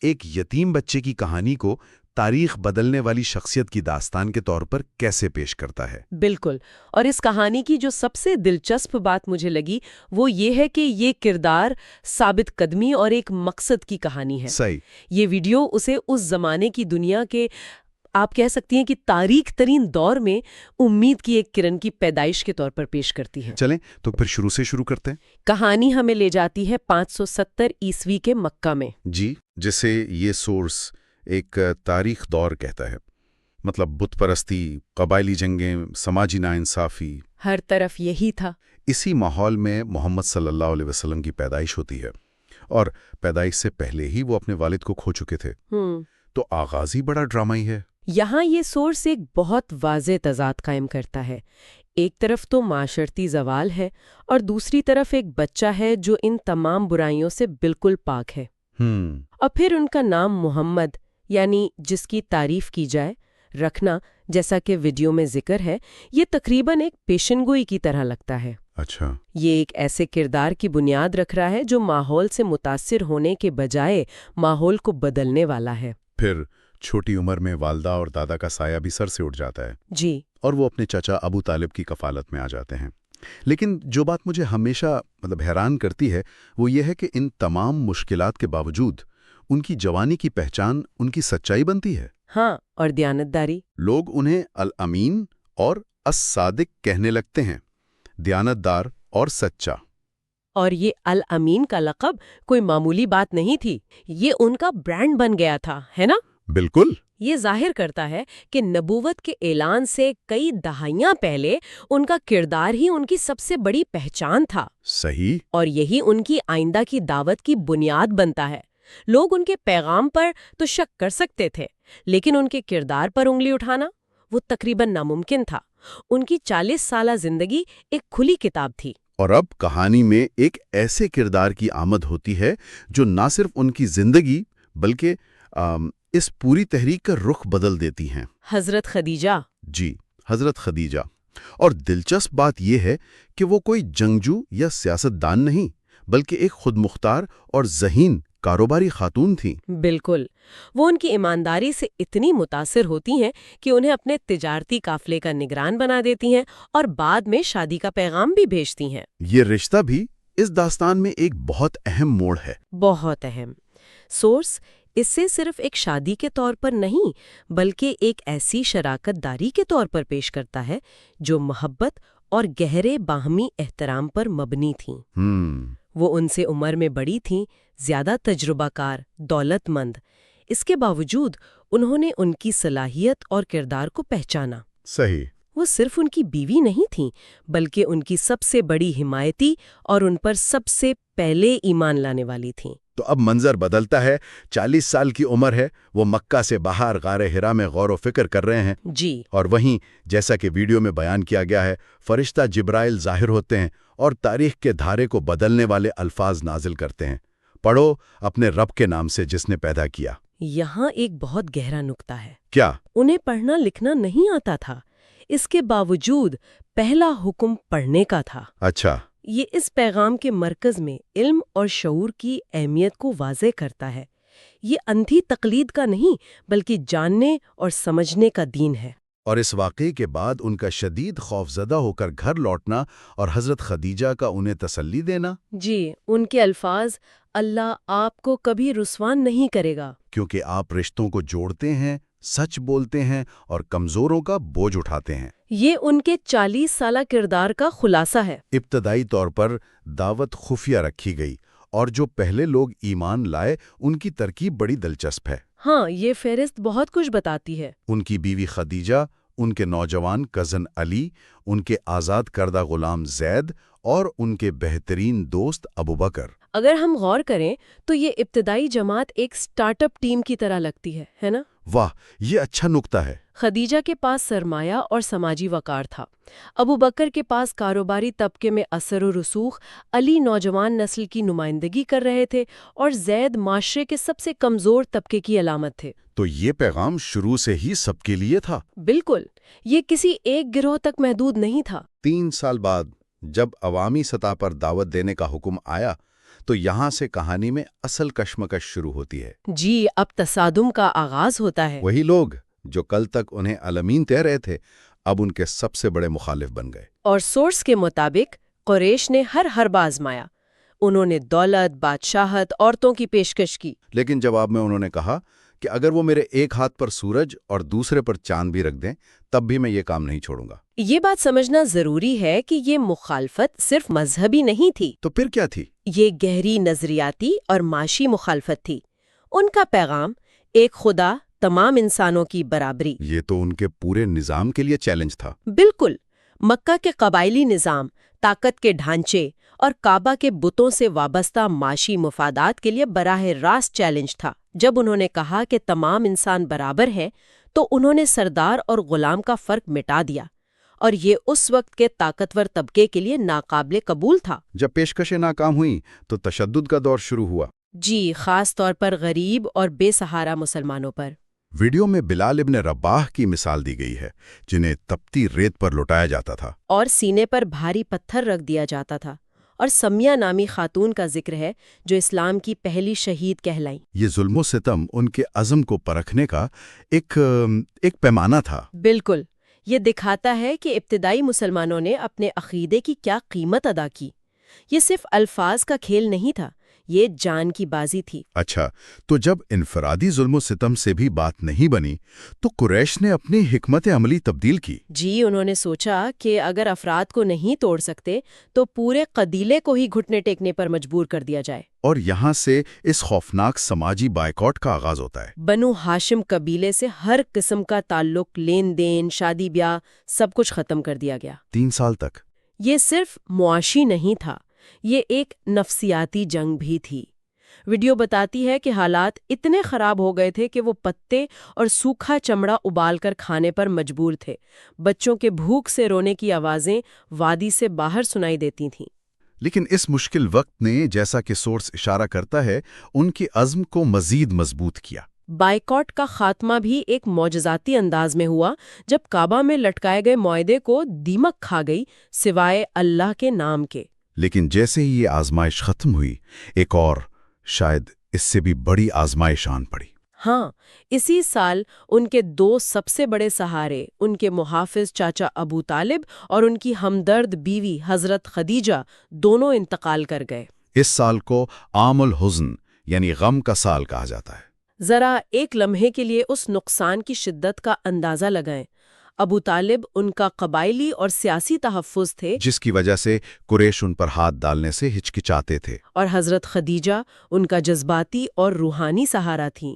ایک یتیم بچے کی کہانی کو تاریخ بدلنے والی شخصیت کی داستان کے طور پر کیسے پیش کرتا ہے؟ بالکل، اور اس کہانی کی جو سب سے دلچسپ بات مجھے لگی وہ یہ ہے کہ یہ کردار ثابت قدمی اور ایک مقصد کی کہانی ہے۔ صحیح۔ یہ ویڈیو اسے اس زمانے کی دنیا کے آپ کہہ سکتی ہیں کہ تاریک ترین دور میں امید کی ایک کرن کی پیدائش کے طور پر پیش کرتی ہے۔ چلیں تو پھر شروع سے شروع کرتے ہیں۔ کہانی ہمیں لے جاتی ہے 570 عیسوی کے مکہ میں۔ جی، جسے یہ سورس ایک تاریخ دور کہتا ہے، مطلب بت پرستی، قبائلی جنگیں، سماجی ناانصافی، ہر طرف یہی تھا۔ اسی ماحول میں محمد صلی اللہ علیہ وسلم کی پیدائش ہوتی ہے، اور پیدائش سے پہلے ہی وہ اپنے والد کو کھو چکے تھے۔ تو آغاز ہی بڑا ڈرامائی ہے۔ یہاں یہ سورس ایک بہت واضح تضاد قائم کرتا ہے۔ ایک طرف تو معاشرتی زوال ہے اور دوسری طرف ایک بچہ ہے جو ان تمام برائیوں سے بالکل پاک ہے۔ اور پھر ان کا نام محمد، یعنی جس کی تعریف کی جائے، رکھنا، جیسا کہ ویڈیو میں ذکر ہے، یہ تقریباً ایک پیشن گوئی کی طرح لگتا ہے۔ اچھا، یہ ایک ایسے کردار کی بنیاد رکھ رہا ہے جو ماحول سے متاثر ہونے کے بجائے ماحول کو بدلنے والا ہے۔ پھر چھوٹی عمر میں والدہ اور دادا کا سایہ بھی سر سے اٹھ جاتا ہے، جی، اور وہ اپنے چچا ابو طالب کی کفالت میں آ جاتے ہیں۔ لیکن جو بات مجھے ہمیشہ حیران کرتی ہے وہ یہ ہے کہ ان تمام مشکلات کے باوجود ان کی جوانی کی پہچان ان کی سچائی بنتی ہے۔ ہاں، اور دیانتداری۔ لوگ انہیں الامین اور الصادق کہنے لگتے ہیں، دیانتدار اور سچا۔ اور یہ الامین کا لقب کوئی معمولی بات نہیں تھی، یہ ان کا برانڈ بن گیا تھا، ہے نا؟ بالکل۔ یہ ظاہر کرتا ہے کہ نبوت کے اعلان سے کئی دہائیاں پہلے ان کا کردار ہی ان کی سب سے بڑی پہچان تھا۔ صحیح۔ اور یہی ان کی آئندہ کی دعوت کی بنیاد بنتا ہے۔ لوگ ان کے پیغام پر تو شک کر سکتے تھے، لیکن ان کے کردار پر انگلی اٹھانا وہ تقریباً ناممکن تھا۔ ان کی 40 سالہ زندگی ایک کھلی کتاب تھی۔ اور اب کہانی میں ایک ایسے کردار کی آمد ہوتی ہے جو نہ صرف ان کی زندگی بلکہ اس پوری تحریک کا رخ بدل دیتی ہیں۔ حضرت خدیجہ۔ جی، حضرت خدیجہ۔ اور دلچسپ بات یہ ہے کہ وہ کوئی جنگجو یا سیاستدان نہیں، بلکہ ایک خود مختار اور ذہین کاروباری خاتون تھیں۔ بالکل، وہ ان کی ایمانداری سے اتنی متاثر ہوتی ہیں کہ انہیں اپنے تجارتی قافلے کا نگران بنا دیتی ہیں اور بعد میں شادی کا پیغام بھی بھیجتی ہیں۔ یہ رشتہ بھی اس داستان میں ایک بہت اہم موڑ ہے۔ بہت اہم۔ سورس اس سے صرف ایک شادی کے طور پر نہیں بلکہ ایک ایسی شراکت داری کے طور پر پیش کرتا ہے جو محبت اور گہرے باہمی احترام پر مبنی تھیں۔ وہ ان سے عمر میں بڑی تھیں، زیادہ تجربہ کار، دولت مند۔ اس کے باوجود انہوں نے ان کی صلاحیت اور کردار کو پہچانا۔ صحیح۔ وہ صرف ان کی بیوی نہیں تھیں بلکہ ان کی سب سے بڑی حمایتی اور ان پر سب سے پہلے ایمان لانے والی تھیں۔ تو اب منظر بدلتا ہے، 40 سال کی عمر ہے، وہ مکہ سے باہر غار حرا میں غور و فکر کر رہے ہیں۔ جی، اور وہیں جیسا کہ ویڈیو میں بیان کیا گیا ہے، فرشتہ جبرائیل ظاہر ہوتے ہیں اور تاریخ کے دھارے کو بدلنے والے الفاظ نازل کرتے ہیں، پڑھو اپنے رب کے نام سے جس نے پیدا کیا۔ یہاں ایک بہت گہرا نکتہ ہے۔ کیا؟ انہیں پڑھنا لکھنا نہیں آتا تھا، اس کے باوجود پہلا حکم پڑھنے کا تھا۔ اچھا۔ یہ اس پیغام کے مرکز میں علم اور شعور کی اہمیت کو واضح کرتا ہے۔ یہ اندھی تقلید کا نہیں بلکہ جاننے اور سمجھنے کا دین ہے۔ اور اس واقعے کے بعد ان کا شدید خوف زدہ ہو کر گھر لوٹنا اور حضرت خدیجہ کا انہیں تسلی دینا۔ جی، ان کے الفاظ، اللہ آپ کو کبھی رسوا نہیں کرے گا، کیونکہ آپ رشتوں کو جوڑتے ہیں، سچ بولتے ہیں اور کمزوروں کا بوجھ اٹھاتے ہیں۔ یہ ان کے 40 سالہ کردار کا خلاصہ ہے۔ ابتدائی طور پر دعوت خفیہ رکھی گئی، اور جو پہلے لوگ ایمان لائے ان کی ترکیب بڑی دلچسپ ہے۔ ہاں، یہ فہرست بہت کچھ بتاتی ہے۔ ان کی بیوی خدیجہ، ان کے نوجوان کزن علی، ان کے آزاد کردہ غلام زید اور ان کے بہترین دوست ابوبکر۔ اگر ہم غور کریں تو یہ ابتدائی جماعت ایک سٹارٹ اپ ٹیم کی طرح لگتی ہے نا؟ واہ، یہ اچھا نکتہ ہے۔ خدیجہ کے پاس سرمایہ اور سماجی وقار تھا، ابوبکر کے پاس کاروباری طبقے میں اثر و رسوخ، علی نوجوان نسل کی نمائندگی کر رہے تھے اور زید معاشرے کے سب سے کمزور طبقے کی علامت تھے۔ تو یہ پیغام شروع سے ہی سب کے لیے تھا؟ بالکل، یہ کسی ایک گروہ تک محدود نہیں تھا۔ 3 سال بعد جب عوامی سطح پر دعوت دینے کا حکم آیا تو یہاں سے کہانی میں اصل کشمکش شروع ہوتی ہے۔ جی، اب تصادم کا آغاز ہوتا ہے۔ وہی لوگ جو کل تک انہیں علمین کہہ رہے تھے اب ان کے سب سے بڑے مخالف بن گئے۔ اور سورس کے مطابق قریش نے ہر حربہ آزمایا۔ انہوں نے دولت، بادشاہت، عورتوں کی پیشکش کی۔ لیکن جواب میں انہوں نے کہا کہ اگر وہ میرے ایک ہاتھ پر سورج اور دوسرے پر چاند بھی رکھ دیں تب بھی میں یہ کام نہیں چھوڑوں گا۔ یہ بات سمجھنا ضروری ہے کہ یہ مخالفت صرف مذہبی نہیں تھی، تو پھر کیا تھی؟ یہ گہری نظریاتی اور معاشی مخالفت تھی۔ ان کا پیغام ایک خدا، تمام انسانوں کی برابری۔ یہ تو ان کے پورے نظام کے لیے چیلنج تھا۔ بالکل، مکہ کے قبائلی نظام، طاقت کے ڈھانچے اور کعبہ کے بتوں سے وابستہ معاشی مفادات کے لیے براہ راست چیلنج تھا۔ جب انہوں نے کہا کہ تمام انسان برابر ہیں تو انہوں نے سردار اور غلام کا فرق مٹا دیا، اور یہ اس وقت کے طاقتور طبقے کے لیے ناقابل قبول تھا۔ جب پیشکشیں ناکام ہوئیں تو تشدد کا دور شروع ہوا۔ جی، خاص طور پر غریب اور بے سہارا مسلمانوں پر۔ ویڈیو میں بلال ابن رباح کی مثال دی گئی ہے جنہیں تپتی ریت پر لٹایا جاتا تھا اور سینے پر بھاری پتھر رکھ دیا جاتا تھا، اور سمیہ نامی خاتون کا ذکر ہے جو اسلام کی پہلی شہید کہلائیں۔ یہ ظلم و ستم ان کے عزم کو پرکھنے کا ایک پیمانہ تھا۔ بالکل، یہ دکھاتا ہے کہ ابتدائی مسلمانوں نے اپنے عقیدے کی کیا قیمت ادا کی۔ یہ صرف الفاظ کا کھیل نہیں تھا، یہ جان کی بازی تھی۔ اچھا، تو جب انفرادی ظلم و ستم سے بھی بات نہیں بنی تو قریش نے اپنی حکمت عملی تبدیل کی۔ جی، انہوں نے سوچا کہ اگر افراد کو نہیں توڑ سکتے تو پورے قبیلے کو ہی گھٹنے ٹیکنے پر مجبور کر دیا جائے۔ اور یہاں سے اس خوفناک سماجی بائیکاٹ کا آغاز ہوتا ہے۔ بنو ہاشم قبیلے سے ہر قسم کا تعلق، لین دین، شادی بیاہ، سب کچھ ختم کر دیا گیا۔ 3 سال تک۔ یہ صرف معاشی نہیں تھا، یہ ایک نفسیاتی جنگ بھی تھی۔ ویڈیو بتاتی ہے کہ حالات اتنے خراب ہو گئے تھے کہ وہ پتے اور سوکھا چمڑا ابال کر کھانے پر مجبور تھے۔ بچوں کے بھوک سے رونے کی آوازیں وادی سے باہر سنائی دیتی تھیں۔ لیکن اس مشکل وقت نے، جیسا کہ سورس اشارہ کرتا ہے، ان کی عزم کو مزید مضبوط کیا۔ بائیکاٹ کا خاتمہ بھی ایک معجزاتی انداز میں ہوا جب کعبہ میں لٹکائے گئے معاہدے کو دیمک کھا گئی، سوائے اللہ کے نام کے۔ لیکن جیسے ہی یہ آزمائش ختم ہوئی، ایک اور، شاید اس سے بھی بڑی آزمائش آن پڑی۔ ہاں، اسی سال ان کے 2 سب سے بڑے سہارے، ان کے محافظ چاچا ابو طالب اور ان کی ہمدرد بیوی حضرت خدیجہ، دونوں انتقال کر گئے۔ اس سال کو عام الحزن یعنی غم کا سال کہا جاتا ہے۔ ذرا ایک لمحے کے لیے اس نقصان کی شدت کا اندازہ لگائیں۔ ابو طالب ان کا قبائلی اور سیاسی تحفظ تھے، جس کی وجہ سے قریش ان پر ہاتھ ڈالنے سے ہچکچاتے تھے، اور حضرت خدیجہ ان کا جذباتی اور روحانی سہارا تھیں۔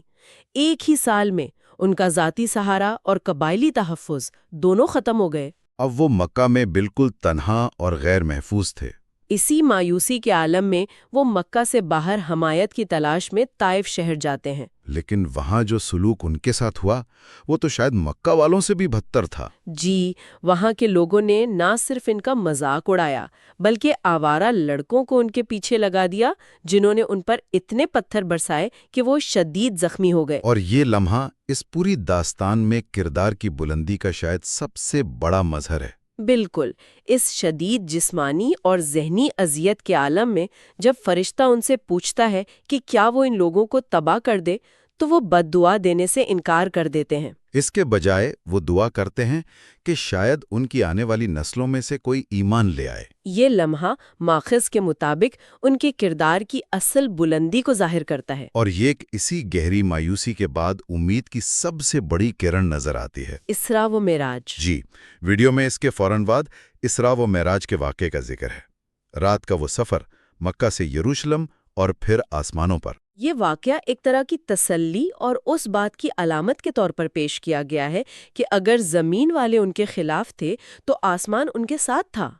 ایک ہی سال میں ان کا ذاتی سہارا اور قبائلی تحفظ دونوں ختم ہو گئے۔ اب وہ مکہ میں بالکل تنہا اور غیر محفوظ تھے۔ اسی مایوسی کے عالم میں وہ مکہ سے باہر حمایت کی تلاش میں طائف شہر جاتے ہیں۔ لیکن وہاں جو سلوک ان کے ساتھ ہوا وہ تو شاید مکہ والوں سے بھی بدتر تھا۔ جی، وہاں کے لوگوں نے نہ صرف ان کا مذاق اڑایا بلکہ آوارہ لڑکوں کو ان کے پیچھے لگا دیا، جنہوں نے ان پر اتنے پتھر برسائے کہ وہ شدید زخمی ہو گئے۔ اور یہ لمحہ اس پوری داستان میں کردار کی بلندی کا شاید سب سے بڑا مظہر ہے۔ بالکل، اس شدید جسمانی اور ذہنی اذیت کے عالم میں جب فرشتہ ان سے پوچھتا ہے کہ کیا وہ ان لوگوں کو تباہ کر دے تو وہ بد دعا دینے سے انکار کر دیتے ہیں۔ اس کے بجائے وہ دعا کرتے ہیں کہ شاید ان کی آنے والی نسلوں میں سے کوئی ایمان لے آئے۔ یہ لمحہ ماخذ کے مطابق ان کے کردار کی اصل بلندی کو ظاہر کرتا ہے۔ اور یہ اسی گہری مایوسی کے بعد امید کی سب سے بڑی کرن نظر آتی ہے۔ اسراء و معراج۔ جی، ویڈیو میں اس کے فوراً بعد اسراء و معراج کے واقعے کا ذکر ہے۔ رات کا وہ سفر مکہ سے یروشلم اور پھر آسمانوں پر۔ یہ واقعہ ایک طرح کی تسلی اور اس بات کی علامت کے طور پر پیش کیا گیا ہے کہ اگر زمین والے ان کے خلاف تھے تو آسمان ان کے ساتھ تھا۔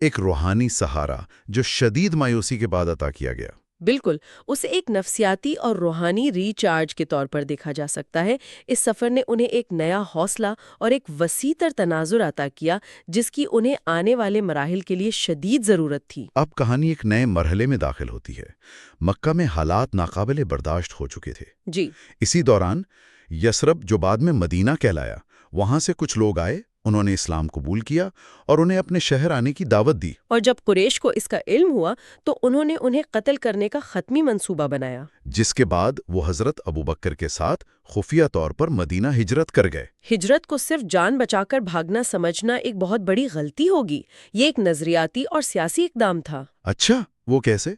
ایک روحانی سہارا جو شدید مایوسی کے بعد عطا کیا گیا۔ بالکل، اسے ایک نفسیاتی اور روحانی ریچارج کے طور پر دیکھا جا سکتا ہے۔ اس سفر نے انہیں ایک نیا حوصلہ اور ایک وسیع تر تناظر عطا کیا جس کی انہیں آنے والے مراحل کے لیے شدید ضرورت تھی۔ اب کہانی ایک نئے مرحلے میں داخل ہوتی ہے۔ مکہ میں حالات ناقابل برداشت ہو چکے تھے۔ جی، اسی دوران یثرب، جو بعد میں مدینہ کہلایا، وہاں سے کچھ لوگ آئے انہوں نے اسلام قبول کیا اور انہیں اپنے شہر آنے کی دعوت دی، اور جب قریش کو اس کا علم ہوا تو انہوں نے انہیں قتل کرنے کا حتمی منصوبہ بنایا۔ جس کے بعد وہ حضرت ابوبکر کے ساتھ خفیہ طور پر مدینہ ہجرت کر گئے۔ ہجرت کو صرف جان بچا کر بھاگنا سمجھنا ایک بہت بڑی غلطی ہوگی۔ یہ ایک نظریاتی اور سیاسی اقدام تھا۔ اچھا، وہ کیسے؟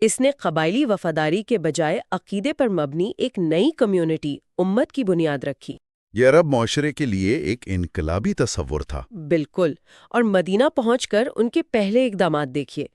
اس نے قبائلی وفاداری کے بجائے عقیدے پر مبنی ایک نئی کمیونٹی امت کی بنیاد رکھی۔ یہ عرب معاشرے کے لیے ایک انقلابی تصور تھا۔ بالکل، اور مدینہ پہنچ کر ان کے پہلے اقدامات دیکھیے۔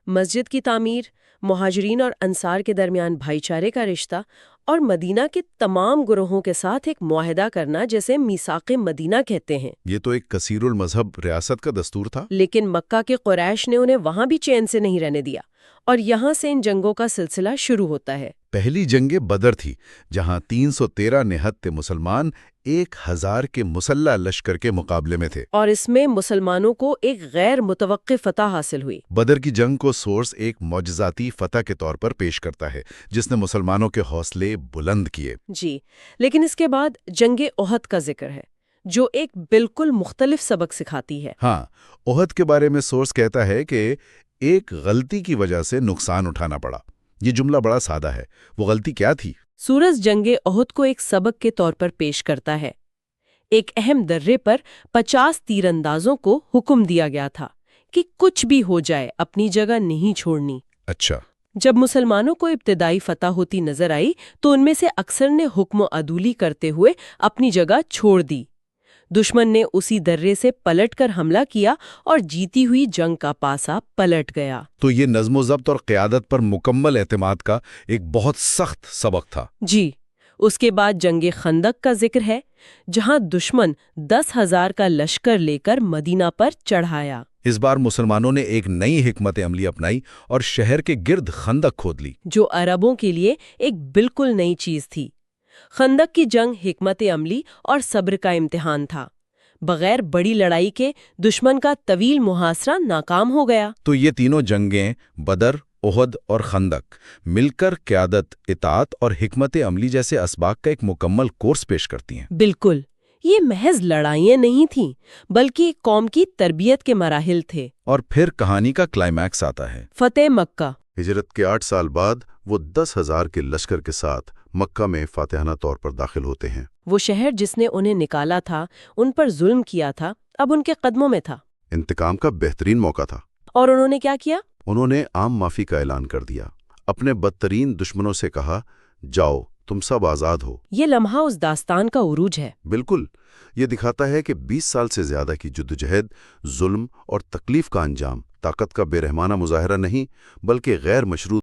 مسجد کی تعمیر، مہاجرین اور انصار کے درمیان بھائی چارے کا رشتہ، اور مدینہ کے تمام گروہوں کے ساتھ ایک معاہدہ کرنا جسے میثاق مدینہ کہتے ہیں۔ یہ تو ایک کثیر المذہب ریاست کا دستور تھا۔ لیکن مکہ کے قریش نے انہیں وہاں بھی چین سے نہیں رہنے دیا، اور یہاں سے ان جنگوں کا سلسلہ شروع ہوتا ہے۔ پہلی جنگ بدر تھی، جہاں 313 نہتے مسلمان 1000 کے مسلح لشکر کے مقابلے میں تھے، اور اس میں مسلمانوں کو ایک غیر متوقع فتح حاصل ہوئی۔ بدر کی جنگ کو سورس ایک معجزاتی فتح کے طور پر پیش کرتا ہے جس نے مسلمانوں کے حوصلے بلند کیے۔ جی، لیکن اس کے بعد جنگ احد کا ذکر ہے، جو ایک بالکل مختلف سبق سکھاتی ہے۔ ہاں، احد کے بارے میں سورس کہتا ہے کہ ایک غلطی کی وجہ سے نقصان اٹھانا پڑا۔ یہ جملہ بڑا سادہ ہے، وہ غلطی کیا تھی؟ سورج جنگ احد کو ایک سبق کے طور پر پیش کرتا ہے۔ ایک اہم درے پر 50 تیر اندازوں کو حکم دیا گیا تھا کہ کچھ بھی ہو جائے اپنی جگہ نہیں چھوڑنی۔ اچھا، جب مسلمانوں کو ابتدائی فتح ہوتی نظر آئی تو ان میں سے اکثر نے حکم و عدولی کرتے ہوئے اپنی جگہ چھوڑ دی۔ دشمن نے اسی درے سے پلٹ کر حملہ کیا اور جیتی ہوئی جنگ کا پاسا پلٹ گیا۔ تو یہ نظم و ضبط اور قیادت پر مکمل اعتماد کا ایک بہت سخت سبق تھا۔ جی، اس کے بعد جنگ خندق کا ذکر ہے، جہاں دشمن 10,000 کا لشکر لے کر مدینہ پر چڑھایا۔ اس بار مسلمانوں نے ایک نئی حکمت عملی اپنائی اور شہر کے گرد خندق کھود لی، جو عربوں کے لیے ایک بالکل نئی چیز تھی۔ خندق کی جنگ حکمت عملی اور صبر کا امتحان تھا۔ بغیر بڑی لڑائی کے دشمن کا طویل محاصرہ ناکام ہو گیا۔ تو یہ تینوں جنگیں، بدر، احد اور خندق، مل کر قیادت، اطاعت اور حکمت عملی جیسے اسباق کا ایک مکمل کورس پیش کرتی ہیں۔ بالکل، یہ محض لڑائیاں نہیں تھیں، بلکہ ایک قوم کی تربیت کے مراحل تھے۔ اور پھر کہانی کا کلائمیکس آتا ہے۔ فتح مکہ۔ ہجرت کے 8 سال بعد وہ 10,000 کے لشکر کے ساتھ مکہ میں فاتحانہ طور پر داخل ہوتے ہیں۔ وہ شہر جس نے انہیں نکالا تھا، ان پر ظلم کیا تھا، اب ان کے قدموں میں تھا۔ انتقام کا بہترین موقع تھا۔ اور انہوں نے کیا کیا؟ انہوں نے عام معافی کا اعلان کر دیا، اپنے بدترین دشمنوں سے کہا، جاؤ تم سب آزاد ہو۔ یہ لمحہ اس داستان کا عروج ہے۔ بالکل، یہ دکھاتا ہے کہ 20 سال سے زیادہ کی جدوجہد، ظلم اور تکلیف کا انجام طاقت کا بے رحمانہ مظاہرہ نہیں، بلکہ غیر مشروط